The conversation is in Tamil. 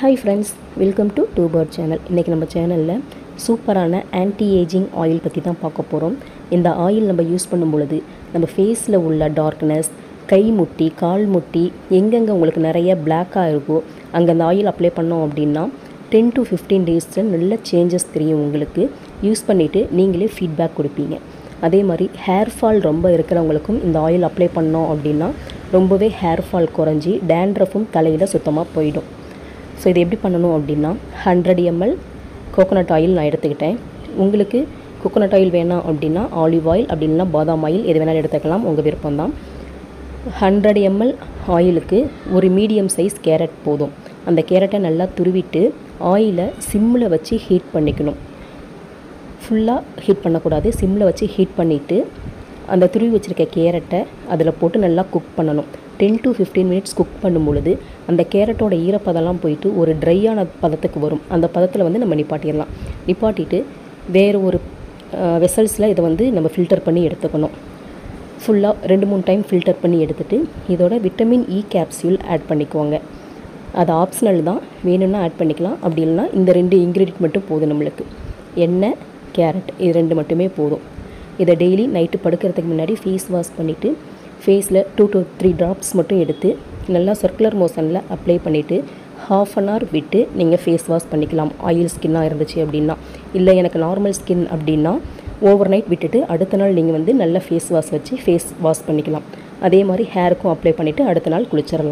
Hi friends, welcome to Two Bird channel. இன்னைக்கு நம்ம சேனல்ல சூப்பரான ஆன்டி ஏஜிங் ஆயில் பற்றி தான் பார்க்க போகிறோம். இந்த ஆயில் நம்ம யூஸ் பண்ணும் பொழுது நம்ம ஃபேஸில் உள்ள டார்க்னஸ், கை முட்டி, கால் முட்டி, எங்கெங்கே உங்களுக்கு நிறைய பிளாக்காக இருக்கோ அங்கே அந்த ஆயில் அப்ளை பண்ணோம் அப்படின்னா 10 to 15 டேஸில் நல்ல சேஞ்சஸ் தெரியும். உங்களுக்கு யூஸ் பண்ணிவிட்டு நீங்களே ஃபீட்பேக் கொடுப்பீங்க. அதே மாதிரி ஹேர் ஃபால் ரொம்ப இருக்கிறவங்களுக்கும் இந்த ஆயில் அப்ளை பண்ணோம் அப்படின்னா ரொம்பவே ஹேர் ஃபால் குறைஞ்சி டேண்ட்ரஃபும் தலையில் சுத்தமாக போயிடும். ஸோ இது எப்படி பண்ணணும் அப்படின்னா 100 ml கோகோனட் ஆயில் நான் எடுத்துக்கிட்டேன். உங்களுக்கு கோகோனட் ஆயில் வேணாம் அப்படின்னா ஆலிவ் ஆயில் அப்படி இல்லைனா பாதாம் ஆயில் எது வேணாலும் எடுத்துக்கலாம், உங்கள் விருப்பம்தான். 100 ml ஆயிலுக்கு ஒரு மீடியம் சைஸ் கேரட் போதும். அந்த கேரட்டை நல்லா துருவிட்டு ஆயிலை சிம்மில் வச்சு ஹீட் பண்ணிக்கணும். ஃபுல்லாக ஹீட் பண்ணக்கூடாது, சிம்மில் வச்சு ஹீட் பண்ணிவிட்டு அந்த துருவி வச்சுருக்க கேரட்டை அதில் போட்டு நல்லா குக் பண்ணணும். 10 to 15 மினிட்ஸ் குக் பண்ணும் பொழுது அந்த கேரட்டோட ஈரப்பதெல்லாம் போயிட்டு ஒரு ட்ரையான பதத்துக்கு வரும். அந்த பதத்தில் நம்ம நிப்பாட்டிடலாம். நிப்பாட்டிட்டு வேறு ஒரு வெசல்ஸில் இதை நம்ம ஃபில்டர் பண்ணி எடுத்துக்கணும். ஃபுல்லாக 2-3 டைம் ஃபில்டர் பண்ணி எடுத்துகிட்டு இதோட விட்டமின் இ கேப்சியூல் ஆட் பண்ணிக்குவாங்க. அது ஆப்ஷனல் தான், வேணும்னா ஆட் பண்ணிக்கலாம். அப்படி இல்லைனா இந்த 2 இன்க்ரீடியன்ட் மட்டும் போதும். நம்மளுக்கு எண்ணெய், கேரட் இது 2 மட்டுமே போதும். இதை டெய்லி நைட்டு படுக்கிறதுக்கு முன்னாடி ஃபேஸ் வாஷ் பண்ணிவிட்டு ஃபேஸில் 2 to 3 ட்ராப்ஸ் மட்டும் எடுத்து நல்லா சர்க்குலர் மோஷனில் அப்ளை பண்ணிவிட்டு ½ an hour விட்டு நீங்கள் ஃபேஸ் வாஷ் பண்ணிக்கலாம். ஆயில் ஸ்கின்னாக இருந்துச்சு அப்படின்னா. இல்லை எனக்கு நார்மல் ஸ்கின் அப்படின்னா ஓவர் நைட் விட்டுட்டு அடுத்த நாள் நீங்கள் நல்ல ஃபேஸ் வாஷ் வச்சு ஃபேஸ் வாஷ் பண்ணிக்கலாம். அதே மாதிரி ஹேருக்கும் அப்ளை பண்ணிவிட்டு அடுத்த நாள் குளிச்சிடலாம்.